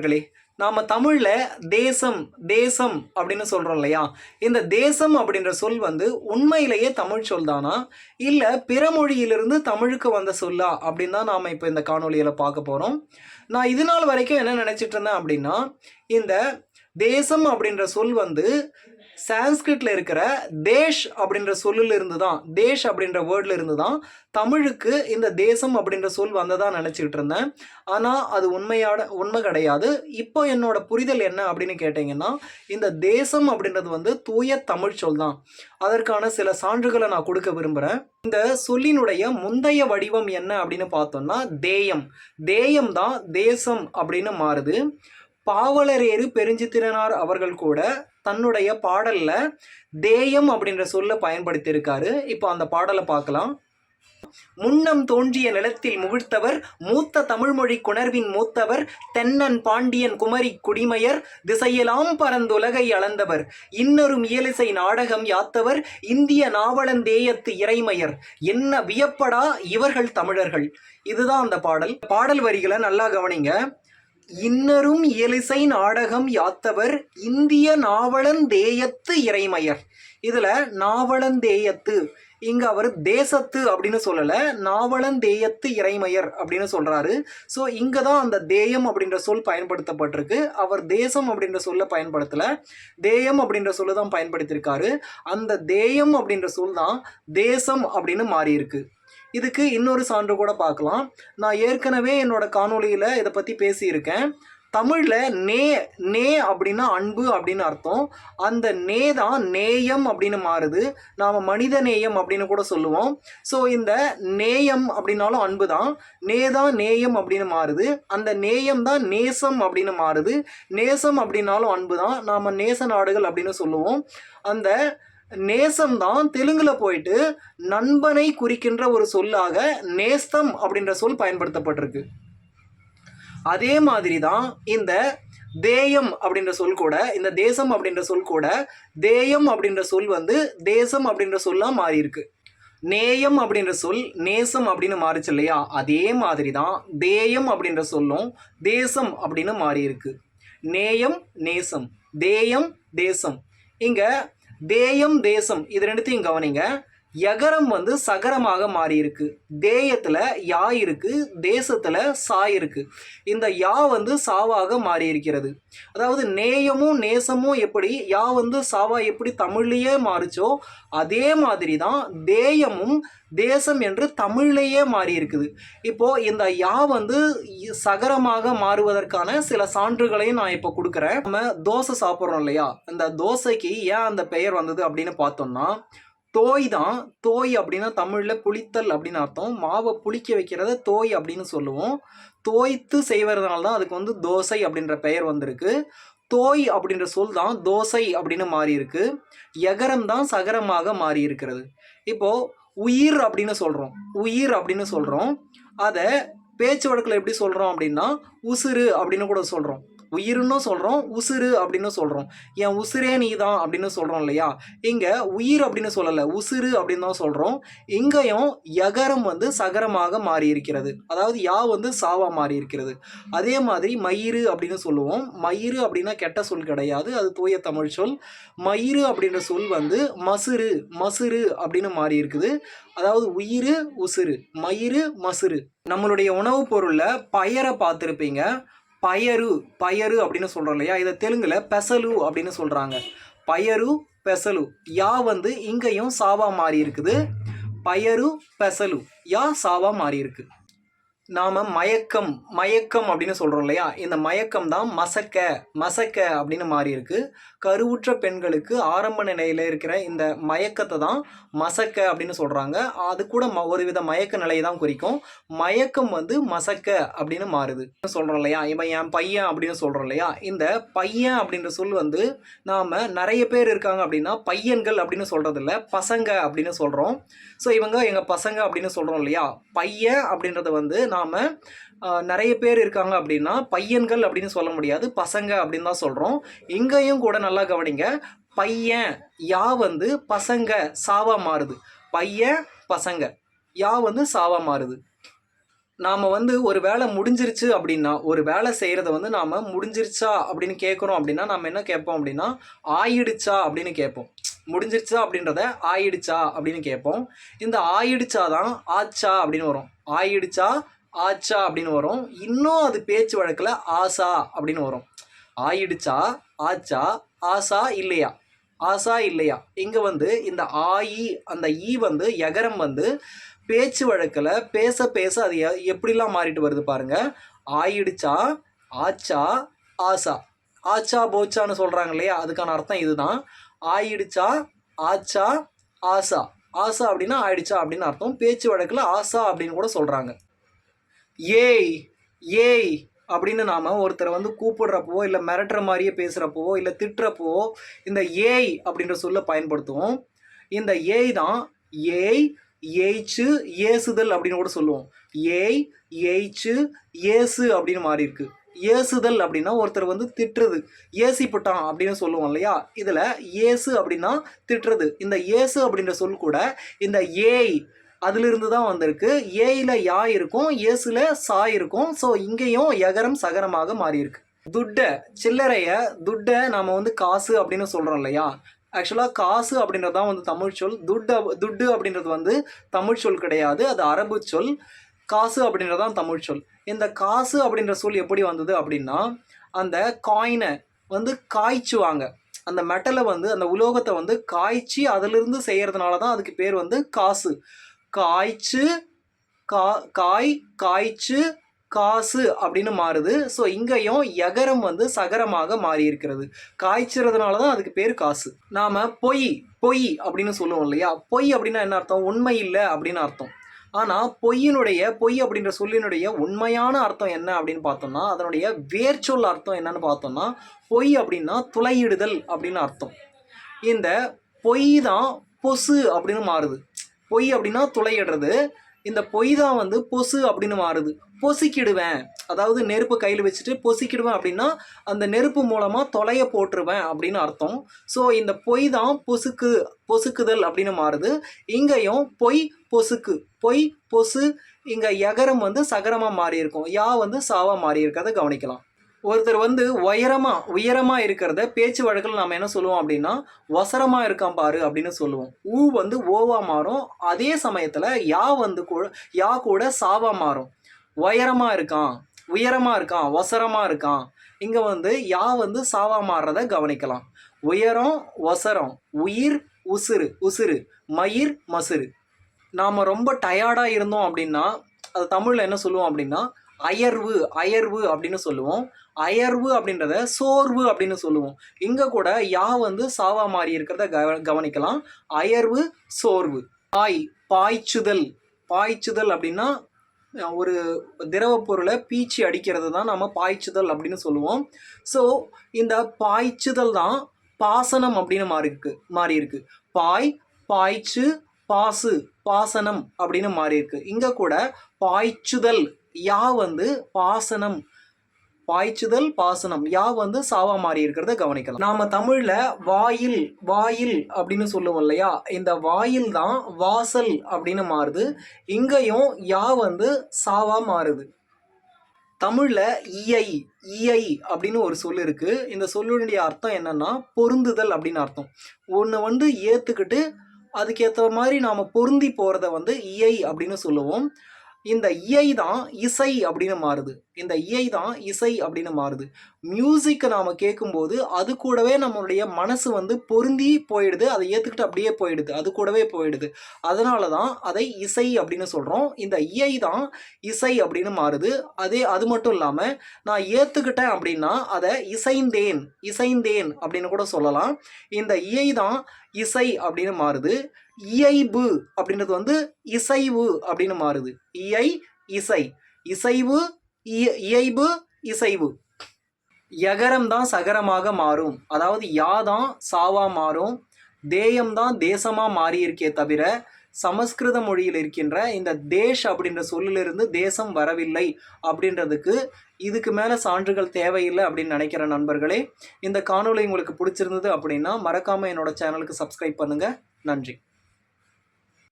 நண்பர்களே, நாம தமிழ்ல தேசம், தேசம் அப்படின்னு சொல்றோம் இல்லையா? இந்த தேசம் அப்படின்ற சொல் வந்து உண்மையிலேயே தமிழ் சொல் தானா? இல்ல பிற மொழியிலிருந்து தமிழுக்கு வந்த சொல்லா? அப்படின்னு தான் நாம இப்ப இந்த காணொளியில பார்க்க போறோம். நான் இது நாள் வரைக்கும் என்ன நினைச்சிட்டு இருந்தேன் அப்படின்னா, இந்த தேசம் அப்படின்ற சொல் வந்து சான்ஸ்கிரிட்ல இருக்கிற தேஷ் அப்படின்ற சொல்லில் இருந்து தான், தேஷ் அப்படின்ற வேர்ட்ல இருந்து தான் தமிழுக்கு இந்த தேசம் அப்படின்ற சொல் வந்ததா நினச்சிக்கிட்டு இருந்தேன். ஆனால் அது உண்மை கிடையாது. இப்போ என்னோட புரிதல் என்ன அப்படின்னு கேட்டிங்கன்னா, இந்த தேசம் அப்படின்றது வந்து தூய தமிழ் சொல் தான். அதற்கான சில சான்றுகளை நான் கொடுக்க விரும்புகிறேன். இந்த சொல்லினுடைய முந்தைய வடிவம் என்ன அப்படின்னு பார்த்தோம்னா தேயம். தேயம் தான் தேசம் அப்படின்னு மாறுது. பாவலரேறு பெருஞ்சித்திரனார் அவர்கள் கூட தன்னுடைய பாடல்ல தேயம் அப்படின்ற சொல்ல பயன்படுத்தியிருக்காரு. இப்போ அந்த பாடலை பார்க்கலாம். முன்னம் தோன்றிய நிலத்தில் முகிழ்த்தவர் மூத்த தமிழ்மொழி குணர்வின் மூத்தவர் தென்னன் பாண்டியன் குமரி குடிமையர் திசையெல்லாம் பரந்துலகை அளந்தவர் இன்னொரும் இயலிசை நாடகம் யாத்தவர் இந்திய நாவலந்தேயத்து இறைமையர் என்ன வியப்படா இவர்கள் தமிழர்கள். இதுதான் அந்த பாடல் வரிகளை நல்லா கவனிங்க. இன்னரும் இயலிசை நாடகம் யாத்தவர் இந்திய நாவலந்தேயத்து இறைமையர். இதுல நாவலந்தேயத்து, இங்க அவர் தேசத்து அப்படின்னு சொல்லல, நாவலந்தேயத்து இறைமையர் அப்படின்னு சொல்றாரு. ஸோ இங்க தான் அந்த தேயம் அப்படின்ற சொல் பயன்படுத்தப்பட்டிருக்கு. அவர் தேசம் அப்படின்ற சொல்ல பயன்படுத்தல, தேயம் அப்படின்ற சொல்ல தான் பயன்படுத்தியிருக்காரு. அந்த தேயம் அப்படின்ற சொல் தான் தேசம் அப்படின்னு மாறி இருக்கு. இதுக்கு இன்னொரு சான்று கூட பார்க்கலாம். நான் ஏற்கனவே என்னோட காணொளியில் இதை பற்றி பேசியிருக்கேன். தமிழில் நே அப்படின்னா அன்பு அப்படின்னு அர்த்தம். அந்த நே தான் நேயம் அப்படின்னு மாறுது. நாம் மனித நேயம் அப்படின்னு கூட சொல்லுவோம். ஸோ இந்த நேயம் அப்படின்னாலும் அன்பு தான். தான் நேயம் அப்படின்னு மாறுது. அந்த நேயம் தான் நேசம் அப்படின்னு மாறுது. நேசம் அப்படின்னாலும் அன்பு தான். நாம் நேச நாடுகள் அப்படின்னு சொல்லுவோம். அந்த நேசம் தான் தெலுங்குல போயிட்டு நண்பனை குறிக்கின்ற ஒரு சொல்லாக நேஸ்தம் அப்படின்ற சொல் பயன்படுத்தப்பட்டிருக்கு. அதே மாதிரி தான் இந்த தேயம் அப்படின்ற சொல் கூட, இந்த தேசம் அப்படின்ற சொல் கூட தேயம் அப்படின்ற சொல் வந்து தேசம் அப்படின்ற சொல்லா மாறி இருக்கு. நேயம் அப்படின்ற சொல் நேசம் அப்படின்னு மாறிச்சு இல்லையா? அதே மாதிரி தான் தேயம் அப்படின்ற சொல்லும் தேசம் அப்படின்னு மாறி இருக்கு. நேயம் நேசம், தேயம் தேசம். இங்க தேயம் தேசம் இது ரெண்டுத்தையும் கவனிங்க. யகரம் வந்து சகரமாக மாறி இருக்கு. தேயத்துல யா இருக்கு, தேசத்துல சா இருக்கு. இந்த யா வந்து சாவாக மாறி இருக்கிறது. அதாவது நேயமும் நேசமும் எப்படி யா வந்து சாவா எப்படி தமிழ்லயே மாறுச்சோ அதே மாதிரி தான் தேயமும் தேசம் என்று தமிழ்லேயே மாறி இருக்குது. இப்போ இந்த யா வந்து சகரமாக மாறுவதற்கான சில சான்றுகளையும் நான் இப்போ கொடுக்குறேன். நம்ம தோசை சாப்பிட்றோம் இல்லையா? இந்த தோசைக்கு ஏன் அந்த பெயர் வந்தது அப்படின்னு பார்த்தோம்னா தோய் தான். தோய் அப்படின்னா தமிழில் புளித்தல் அப்படின்னு அர்த்தம். மாவை புளிக்க வைக்கிறத தோய் அப்படின்னு சொல்லுவோம். தோய்த்து செய்வதனால தான் அதுக்கு வந்து தோசை அப்படின்ற பெயர் வந்திருக்கு. தோய் அப்படின்ற சொல் தான் தோசை அப்படின்னு மாறி இருக்கு. யகரம் தான் சகரமாக மாறி இருக்கிறது. இப்போ உயிர் அப்படின்னு சொல்கிறோம், உயிர் அப்படின்னு சொல்கிறோம். அதை பேச்சு வழக்கில் எப்படி சொல்கிறோம் அப்படின்னா உசுறு அப்படின்னு கூட சொல்கிறோம். உயிர்னு சொல்கிறோம், உசுறு அப்படின்னு சொல்கிறோம். என் உசுரே நீ தான் அப்படின்னு சொல்கிறோம் இல்லையா? இங்கே உயிர் அப்படின்னு சொல்லலை, உசுறு அப்படின்னு தான் சொல்கிறோம். இங்கேயும் யகரம் வந்து சகரமாக மாறி இருக்கிறது. அதாவது யா வந்து சாவா மாறி இருக்கிறது. அதே மாதிரி மயிறு அப்படின்னு சொல்லுவோம். மயிறு அப்படின்னா கெட்ட சொல் கிடையாது, அது தூய தமிழ் சொல். மயிறு அப்படின்ற சொல் வந்து மசுறு, மசுறு அப்படின்னு மாறி இருக்குது. அதாவது உயிர் உசுறு, மயிறு மசுறு. நம்மளுடைய உணவுப் பொருளில் பயரை பார்த்துருப்பீங்க. பயரு, பயரு அப்படின்னு சொல்கிறோம் இல்லையா? இதை தெலுங்குல பெசலு அப்படின்னு சொல்கிறாங்க. பயரு பெசலு. யா வந்து இங்கேயும் சாவா மாறி இருக்குது. பயரு பெசலு, யா சாவா மாறி இருக்கு. நாம் மயக்கம், மயக்கம் அப்படின்னு சொல்கிறோம் இல்லையா? இந்த மயக்கம் தான் மசக்க, மசக்க அப்படின்னு மாறி இருக்கு. கருவுற்ற பெண்களுக்கு ஆரம்ப நிலையில் இருக்கிற இந்த மயக்கத்தை தான் மசக்க அப்படின்னு சொல்கிறாங்க. அது கூட ஒரு வித மயக்க நிலையை தான் குறிக்கும். மயக்கம் வந்து மசக்க அப்படின்னு மாறுது சொல்கிறோம் இல்லையா? இவன் என் பையன் அப்படின்னு சொல்கிறோம் இல்லையா? இந்த பையன் அப்படின்ற சொல் வந்து நாம் நிறைய பேர் இருக்காங்க அப்படின்னா பையன்கள் அப்படின்னு சொல்கிறதில்ல, பசங்க அப்படின்னு சொல்கிறோம். ஸோ இவங்க எங்கள் பசங்க அப்படின்னு சொல்கிறோம் இல்லையா? பையன் அப்படின்றது வந்து நாம் நிறைய பேர் இருக்காங்க அப்படின்னா பையன்கள் அப்படின்னு சொல்ல முடியாது, பசங்க அப்படின்னு தான் சொல்கிறோம். இங்கேயும் கூட நல்லா கவனிங்க. பையன் யா வந்து பசங்க சாவா மாறுது. பையன் பசங்க, யா வந்து சாவா மாறுது. நாம் வந்து ஒரு வேலை முடிஞ்சிருச்சு அப்படின்னா, ஒரு வேலை செய்கிறத வந்து நாம் முடிஞ்சிருச்சா அப்படின்னு கேட்குறோம் அப்படின்னா, நம்ம என்ன கேட்போம் அப்படின்னா, ஆயிடுச்சா அப்படின்னு கேட்போம். முடிஞ்சிருச்சா அப்படின்றத ஆயிடுச்சா அப்படின்னு கேட்போம். இந்த ஆயிடுச்சா தான் ஆச்சா அப்படின்னு வரும். ஆயிடுச்சா ஆச்சா அப்படின்னு வரும். இன்னும் அது பேச்சு வழக்கில் ஆசா அப்படின்னு வரும். ஆயிடுச்சா ஆச்சா ஆசா இல்லையா, ஆசா இல்லையா. இங்கே வந்து இந்த ஆயி அந்த ஈ வந்து எகரம் வந்து பேச்சு வழக்கில் பேச பேச அது எப்படிலாம் மாறிட்டு வருது பாருங்க. ஆயிடுச்சா ஆச்சா ஆசா, ஆச்சா போச்சான்னு சொல்கிறாங்க இல்லையா, அதுக்கான அர்த்தம் இதுதான். ஆயிடுச்சா ஆச்சா ஆசா, ஆசா அப்படின்னா ஆயிடுச்சா அப்படின்னு அர்த்தம். பேச்சு வழக்கில் ஆசா அப்படின்னு கூட சொல்கிறாங்க. ஏய் ஏய் அப்படின்னு நாம் ஒருத்தரை வந்து கூப்பிடுறப்போ இல்லை மிரட்டுற மாதிரியே பேசுகிறப்போ இல்லை திட்டுறப்போ இந்த ஏய் அப்படின்ற சொல்ல பயன்படுத்துவோம். இந்த ஏய் தான் ஏய் ஏய்ச்சு ஏசுதல் அப்படின்னு கூட சொல்லுவோம். ஏய் ஏய்ச்சு ஏசு அப்படின்னு மாறி இருக்கு. ஏசுதல் அப்படின்னா ஒருத்தர் வந்து திட்டுறது, ஏசிப்பட்டான் அப்படின்னு சொல்லுவோம் இல்லையா, இதில் ஏசு அப்படின்னா திட்டுறது. இந்த ஏசு அப்படின்ற சொல் கூட இந்த ஏய் அதிலிருந்து தான் வந்திருக்கு. ஏயில் யா இருக்கும், ஏசுல சா இருக்கும். ஸோ இங்கேயும் எகரம் சகரமாக மாறி இருக்கு. துட்டை சில்லறைய துட்டை நாம் வந்து காசு அப்படின்னு சொல்கிறோம் இல்லையா, ஆக்சுவலாக காசு அப்படின்றது தான் வந்து தமிழ் சொல். துட்டு அப்படின்றது வந்து தமிழ் சொல் கிடையாது, அது அரபு சொல். காசு அப்படின்றது தான் தமிழ் சொல். இந்த காசு அப்படின்ற சொல் எப்படி வந்தது அப்படின்னா, அந்த காயினை வந்து காய்ச்சுவாங்க. அந்த மெட்டலை வந்து அந்த உலோகத்தை வந்து காய்ச்சி அதிலிருந்து செய்கிறதுனால தான் அதுக்கு பேர் வந்து காசு. காய்ச்சு காய்ச்சு காசு அப்படின்னு மாறுது. ஸோ இங்கேயும் எகரம் வந்து சகரமாக மாறி இருக்கிறது. காய்ச்சறதுனால தான் அதுக்கு பேர் காசு. நாம் பொய் பொய் அப்படின்னு சொல்லுவோம் இல்லையா, பொய் அப்படின்னா என்ன அர்த்தம், உண்மை இல்லை அப்படின்னு அர்த்தம். ஆனால் பொய் அப்படின்ற சொல்லினுடைய உண்மையான அர்த்தம் என்ன அப்படின்னு பார்த்தோம்னா, அதனுடைய வேர்ச்சொல் அர்த்தம் என்னன்னு பார்த்தோம்னா, பொய் அப்படின்னா துளையிடுதல் அப்படின்னு அர்த்தம். இந்த பொய் தான் பொசு அப்படின்னு மாறுது. பொய் அப்படின்னா துளையிடுறது, இந்த பொய் தான் வந்து பொசு அப்படின்னு மாறுது. பொசுக்கிடுவேன், அதாவது நெருப்பு கையில் வச்சுட்டு பொசுக்கிடுவேன் அப்படின்னா அந்த நெருப்பு மூலமாக தொலைய போட்டுருவேன் அப்படின்னு அர்த்தம். ஸோ இந்த பொய் தான் பொசுக்குதல் அப்படின்னு மாறுது. இங்கேயும் பொய் பொசுக்கு, பொய் பொசு, இங்கே எகரம் வந்து சகரமாக மாறி இருக்கும், யா வந்து சாவா மாறி இருக்கிறத கவனிக்கலாம். ஒருத்தர் வந்து உயரமாக இருக்கிறத பேச்சு வழக்கில் நாம் என்ன சொல்லுவோம் அப்படின்னா, வசரமாக இருக்கான் பாரு அப்படின்னு சொல்லுவோம். ஊ வந்து ஓவா மாறும். அதே சமயத்தில் யா கூட சாவா மாறும். உயரமாக இருக்கான் வசரமாக இருக்கான். இங்கே வந்து யா வந்து சாவா மாறுறத கவனிக்கலாம். உயரம் வசரம், உயிர் உசுறு, மயிர் மசுறு. நாம் ரொம்ப டயர்டாக இருந்தோம் அப்படின்னா அது தமிழில் என்ன சொல்லுவோம் அப்படின்னா அயர்வு அப்படின்னு சொல்லுவோம். அயர்வு அப்படின்றத சோர்வு அப்படின்னு சொல்லுவோம். இங்கே கூட யா வந்து சாவா மாறி இருக்கிறத கவனிக்கலாம். அயர்வு சோர்வு. பாய்ச்சுதல் அப்படின்னா ஒரு திரவ பொருளை பீச்சி அடிக்கிறது தான் நம்ம பாய்ச்சுதல் அப்படின்னு சொல்லுவோம். ஸோ இந்த பாய்ச்சுதல் தான் பாசனம் அப்படின்னு மாறி இருக்கு. பாய்ச்சு பாசு பாசனம் அப்படின்னு மாறி இருக்கு. இங்கே கூட பாய்ச்சுதல் யா வந்து பாசனம், பாய்ச்சுதல் பாசனம், யா வந்து சாவா மாறி இருக்கிறத கவனிக்கலாம். நாம தமிழ்ல வாயில் அப்படின்னு சொல்லுவோம் இல்லையா, இந்த வாயில் தான் வாசல் அப்படின்னு மாறுது. இங்கேயும் யா வந்து சாவா மாறுது. தமிழ்ல ஈயை அப்படின்னு ஒரு சொல் இருக்கு. இந்த சொல்லுடைய அர்த்தம் என்னன்னா பொருந்துதல் அப்படின்னு அர்த்தம். ஒன்று வந்து ஏத்துக்கிட்டு அதுக்கேற்ற மாதிரி நாம பொருந்தி போறத வந்து இயை அப்படின்னு சொல்லுவோம். இந்த இயை தான் இசை அப்படின்னு மாறுது. மியூசிக்கை நாம் கேட்கும்போது அது கூடவே நம்மளுடைய மனசு வந்து பொருந்தி போயிடுது, அதை ஏற்றுக்கிட்டு அப்படியே போயிடுது, அது கூடவே போயிடுது. அதனால தான் அதை இசை அப்படின்னு சொல்கிறோம். இந்த இயை தான் இசை அப்படின்னு மாறுது. அது மட்டும் இல்லாமல் நான் ஏற்றுக்கிட்டேன் அப்படின்னா அதை இசைந்தேன் அப்படின்னு கூட சொல்லலாம். இந்த இயை தான் இசை அப்படின்னு மாறுது. இயைபு அப்படின்றது வந்து இசைவு அப்படின்னு மாறுது. இசைவு இயைபு இசைவு. எகரம் தான் சகரமாக மாறும், அதாவது யா தான் சாவா மாறும். தேயம் தான் தேசமா மாறி இருக்கே தவிர சமஸ்கிருத மொழியில் இருக்கின்ற இந்த தேஷ் அப்படின்ற சொல்லிலிருந்து தேசம் வரவில்லை அப்படின்றதுக்கு இதுக்கு மேலே சான்றுகள் தேவையில்லை அப்படின்னு நினைக்கிற நண்பர்களே, இந்த காணொளி உங்களுக்கு பிடிச்சிருந்தது அப்படின்னா மறக்காமல் என்னோட சேனலுக்கு சப்ஸ்கிரைப் பண்ணுங்கள். நன்றி.